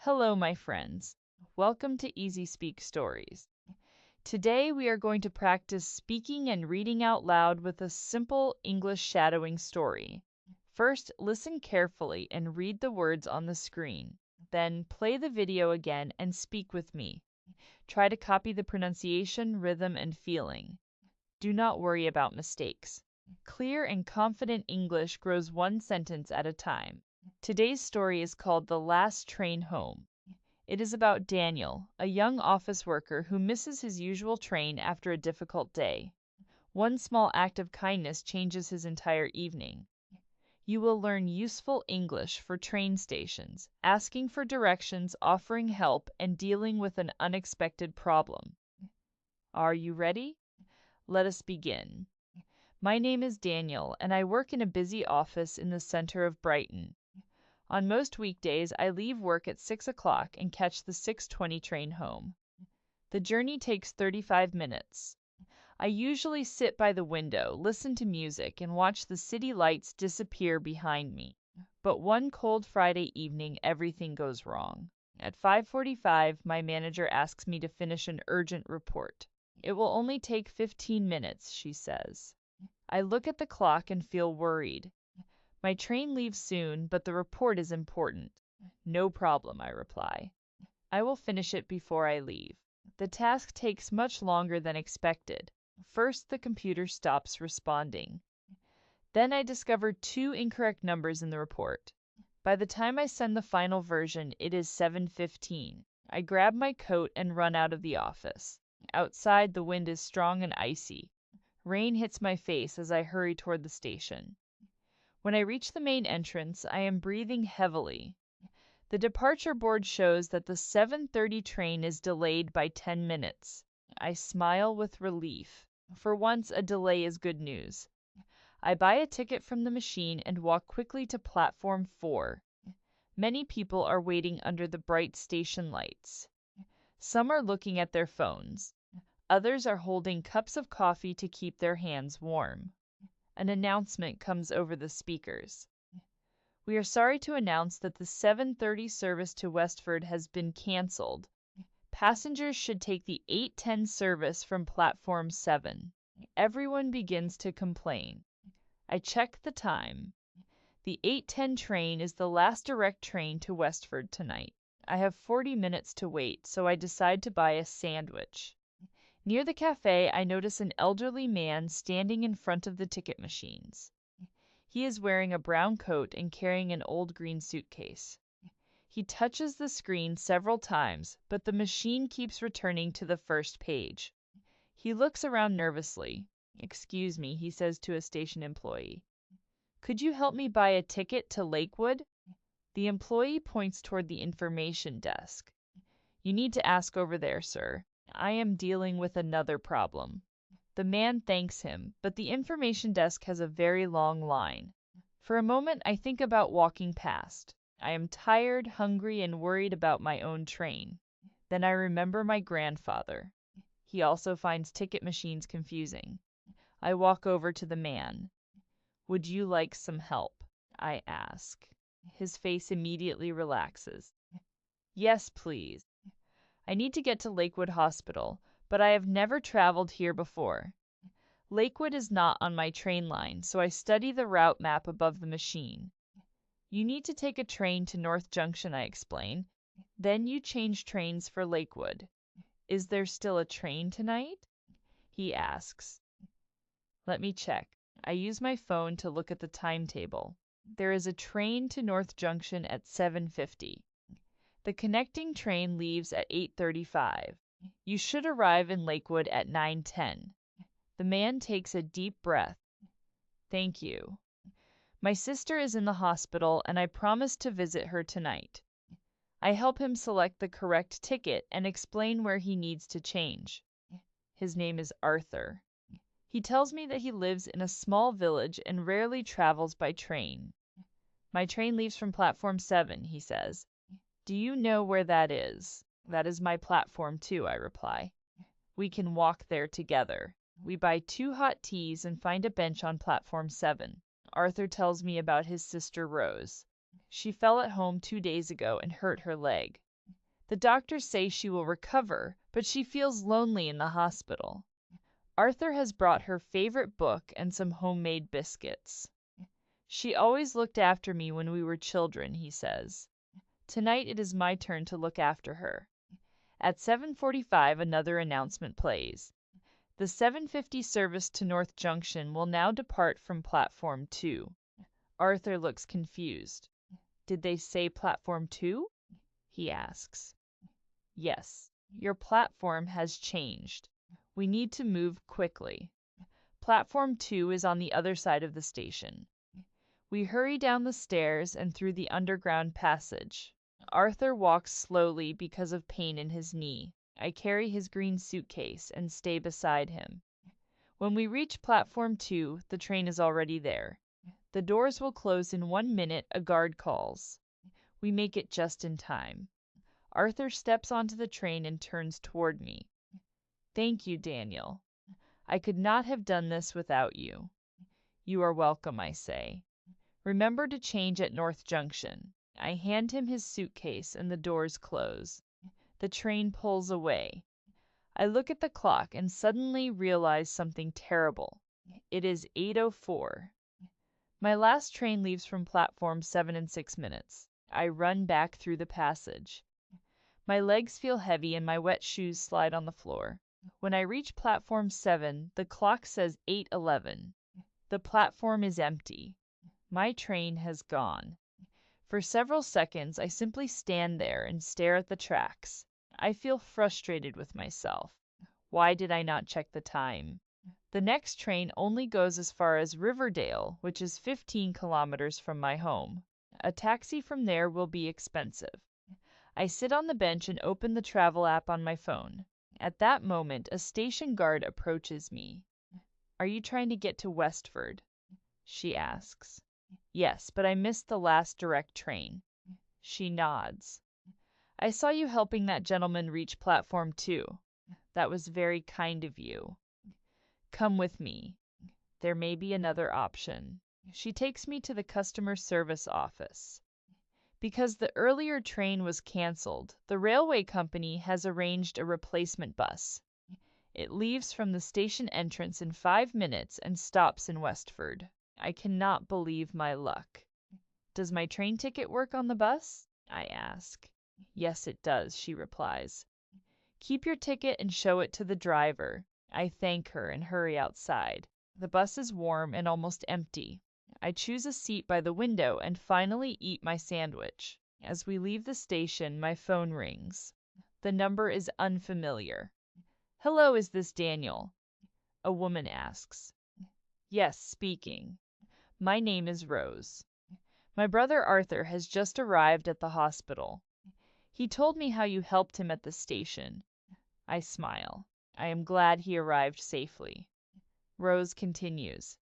Hello, my friends. Welcome to EasySpeak Stories. Today we are going to practice speaking and reading out loud with a simple English shadowing story. First, listen carefully and read the words on the screen. Then, play the video again and speak with me. Try to copy the pronunciation, rhythm, and feeling. Do not worry about mistakes. Clear and confident English grows one sentence at a time. Today's story is called The Last Train Home. It is about Daniel, a young office worker who misses his usual train after a difficult day. One small act of kindness changes his entire evening. You will learn useful English for train stations, asking for directions, offering help, and dealing with an unexpected problem. Are you ready? Let us begin. My name is Daniel, and I work in a busy office in the center of Brighton. On most weekdays, I leave work at 6 o'clock and catch the 6:20 train home. The journey takes 35 minutes. I usually sit by the window, listen to music, and watch the city lights disappear behind me. But one cold Friday evening, everything goes wrong. At 5:45, my manager asks me to finish an urgent report. It will only take 15 minutes, she says. I look at the clock and feel worried. My train leaves soon, but the report is important. No problem, I reply. I will finish it before I leave. The task takes much longer than expected. First, the computer stops responding. Then I discover two incorrect numbers in the report. By the time I send the final version, it is 7:15. I grab my coat and run out of the office. Outside, the wind is strong and icy. Rain hits my face as I hurry toward the station. When I reach the main entrance, I am breathing heavily. The departure board shows that the 7:30 train is delayed by 10 minutes. I smile with relief. For once, a delay is good news. I buy a ticket from the machine and walk quickly to platform 4. Many people are waiting under the bright station lights. Some are looking at their phones. Others are holding cups of coffee to keep their hands warm. An announcement comes over the speakers. We are sorry to announce that the 7:30 service to Westford has been canceled. Passengers should take the 8:10 service from platform 7. Everyone begins to complain. I check the time. The 8:10 train is the last direct train to Westford tonight. I have 40 minutes to wait, so I decide to buy a sandwich. Near the cafe, I notice an elderly man standing in front of the ticket machines. He is wearing a brown coat and carrying an old green suitcase. He touches the screen several times, but the machine keeps returning to the first page. He looks around nervously. "Excuse me," he says to a station employee. "Could you help me buy a ticket to Lakewood?" The employee points toward the information desk. "You need to ask over there, sir. I am dealing with another problem." The man thanks him, but the information desk has a very long line. For a moment, I think about walking past. I am tired, hungry, and worried about my own train. Then I remember my grandfather. He also finds ticket machines confusing. I walk over to the man. "Would you like some help?" I ask. His face immediately relaxes. "Yes, please. I need to get to Lakewood Hospital, but I have never traveled here before. Lakewood is not on my train line, so I study the route map above the machine. You need to take a train to North Junction," I explain. "Then you change trains for Lakewood." "Is there still a train tonight?" he asks. Let me check. I use my phone to look at the timetable. There is a train to North Junction at 7:50. The connecting train leaves at 8:35. You should arrive in Lakewood at 9:10. The man takes a deep breath. "Thank you. My sister is in the hospital and I promised to visit her tonight." I help him select the correct ticket and explain where he needs to change. His name is Arthur. He tells me that he lives in a small village and rarely travels by train. "My train leaves from platform 7, he says. "Do you know where that is?" "That is my platform too," I reply. "We can walk there together." We buy 2 hot teas and find a bench on platform 7. Arthur tells me about his sister Rose. She fell at home 2 days ago and hurt her leg. The doctors say she will recover, but she feels lonely in the hospital. Arthur has brought her favorite book and some homemade biscuits. She always looked after me when we were children, he says. Tonight it is my turn to look after her. At 7:45, another announcement plays. The 7:50 service to North Junction will now depart from Platform 2. Arthur looks confused. Did they say Platform 2? He asks. Yes, your platform has changed. We need to move quickly. Platform 2 is on the other side of the station. We hurry down the stairs and through the underground passage. Arthur walks slowly because of pain in his knee. I carry his green suitcase and stay beside him. When we reach Platform 2, the train is already there. The doors will close in 1 minute, a guard calls. We make it just in time. Arthur steps onto the train and turns toward me. Thank you, Daniel. I could not have done this without you. You are welcome, I say. Remember to change at North Junction. I hand him his suitcase and the doors close. The train pulls away. I look at the clock and suddenly realize something terrible. It is 8:04. My last train leaves from Platform 7 in 6 minutes. I run back through the passage. My legs feel heavy and my wet shoes slide on the floor. When I reach Platform 7, the clock says 8:11. The platform is empty. My train has gone. For several seconds, I simply stand there and stare at the tracks. I feel frustrated with myself. Why did I not check the time? The next train only goes as far as Riverdale, which is 15 kilometers from my home. A taxi from there will be expensive. I sit on the bench and open the travel app on my phone. At that moment, a station guard approaches me. Are you trying to get to Westford? She asks. Yes, but I missed the last direct train. She nods. I saw you helping that gentleman reach Platform 2. That was very kind of you. Come with me. There may be another option. She takes me to the customer service office. Because the earlier train was canceled, the railway company has arranged a replacement bus. It leaves from the station entrance in 5 minutes and stops in Westford. I cannot believe my luck. Does my train ticket work on the bus? I ask. Yes, it does, she replies. Keep your ticket and show it to the driver. I thank her and hurry outside. The bus is warm and almost empty. I choose a seat by the window and finally eat my sandwich. As we leave the station, my phone rings. The number is unfamiliar. Hello, is this Daniel? A woman asks. Yes, speaking. My name is Rose. My brother Arthur has just arrived at the hospital. He told me how you helped him at the station. I smile. I am glad he arrived safely. Rose continues.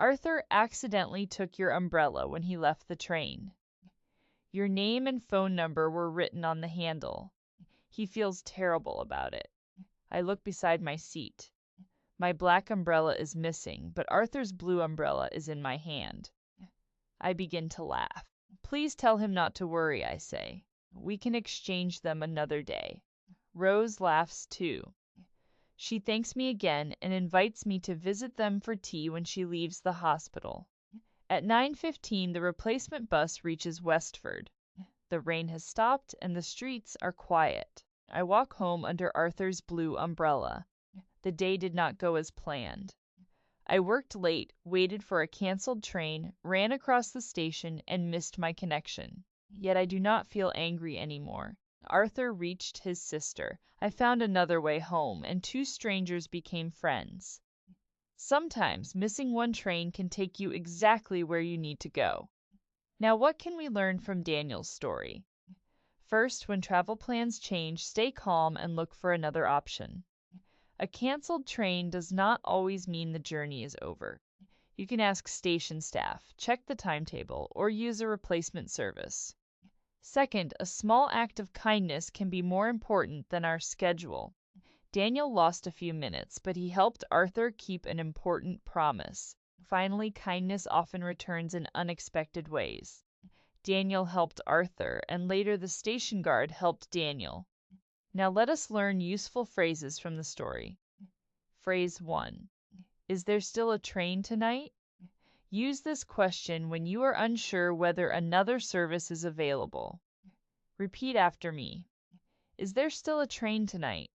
Arthur accidentally took your umbrella when he left the train. Your name and phone number were written on the handle. He feels terrible about it. I look beside my seat. My black umbrella is missing, but Arthur's blue umbrella is in my hand. I begin to laugh. Please tell him not to worry, I say. We can exchange them another day. Rose laughs too. She thanks me again and invites me to visit them for tea when she leaves the hospital. At 9:15, the replacement bus reaches Westford. The rain has stopped and the streets are quiet. I walk home under Arthur's blue umbrella. The day did not go as planned. I worked late, waited for a canceled train, ran across the station, and missed my connection. Yet I do not feel angry anymore. Arthur reached his sister. I found another way home, and two strangers became friends. Sometimes missing one train can take you exactly where you need to go. Now, what can we learn from Daniel's story? First, when travel plans change, stay calm and look for another option. A canceled train does not always mean the journey is over. You can ask station staff, check the timetable, or use a replacement service. Second, a small act of kindness can be more important than our schedule. Daniel lost a few minutes, but he helped Arthur keep an important promise. Finally, kindness often returns in unexpected ways. Daniel helped Arthur, and later the station guard helped Daniel. Now let us learn useful phrases from the story. Phrase 1. Is there still a train tonight? Use this question when you are unsure whether another service is available. Repeat after me. Is there still a train tonight?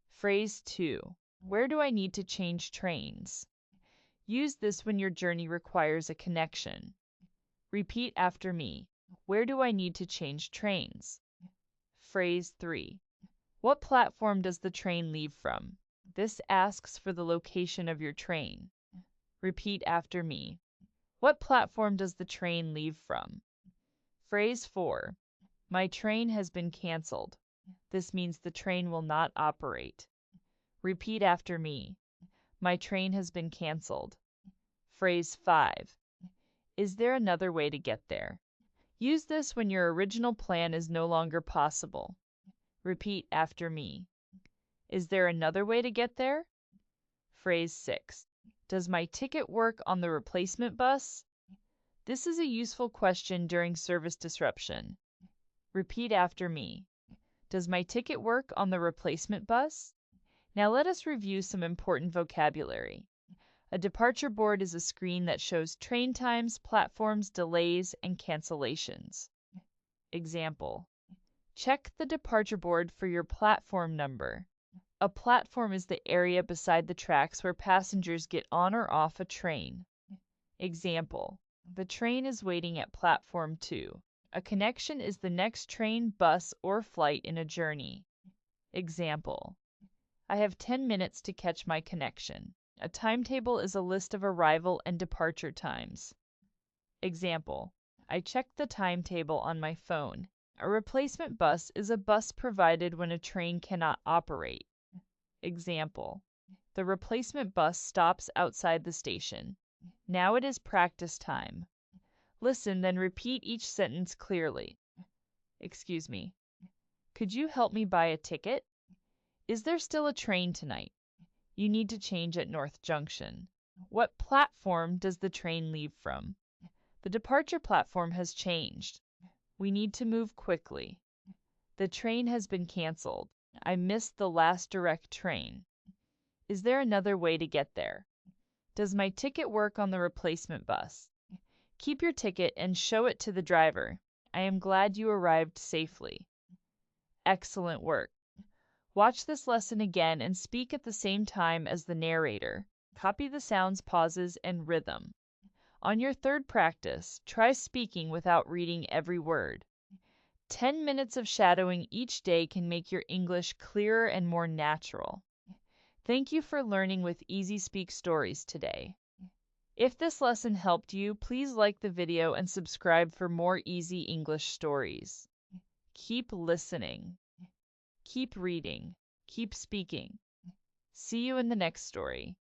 Phrase 2. Where do I need to change trains? Use this when your journey requires a connection. Repeat after me. Where do I need to change trains? Phrase 3. What platform does the train leave from? This asks for the location of your train. Repeat after me. What platform does the train leave from? Phrase 4. My train has been canceled. This means the train will not operate. Repeat after me. My train has been canceled. Phrase 5. Is there another way to get there? Use this when your original plan is no longer possible. Repeat after me. Is there another way to get there? Phrase 6. Does my ticket work on the replacement bus? This is a useful question during service disruption. Repeat after me. Does my ticket work on the replacement bus? Now let us review some important vocabulary. A departure board is a screen that shows train times, platforms, delays, and cancellations. Example. Check the departure board for your platform number. A platform is the area beside the tracks where passengers get on or off a train. Example. The train is waiting at platform 2. A connection is the next train, bus, or flight in a journey. Example. I have 10 minutes to catch my connection. A timetable is a list of arrival and departure times. Example. I checked the timetable on my phone. A replacement bus is a bus provided when a train cannot operate. Example. The replacement bus stops outside the station. Now it is practice time. Listen, then repeat each sentence clearly. Excuse me. Could you help me buy a ticket? Is there still a train tonight? You need to change at North Junction. What platform does the train leave from? The departure platform has changed. We need to move quickly. The train has been canceled. I missed the last direct train. Is there another way to get there? Does my ticket work on the replacement bus? Keep your ticket and show it to the driver. I am glad you arrived safely. Excellent work. Watch this lesson again and speak at the same time as the narrator. Copy the sounds, pauses, and rhythm. On your third practice, try speaking without reading every word. 10 minutes of shadowing each day can make your English clearer and more natural. Thank you for learning with EasySpeak Stories today. If this lesson helped you, please like the video and subscribe for more easy English stories. Keep listening. Keep reading. Keep speaking. See you in the next story.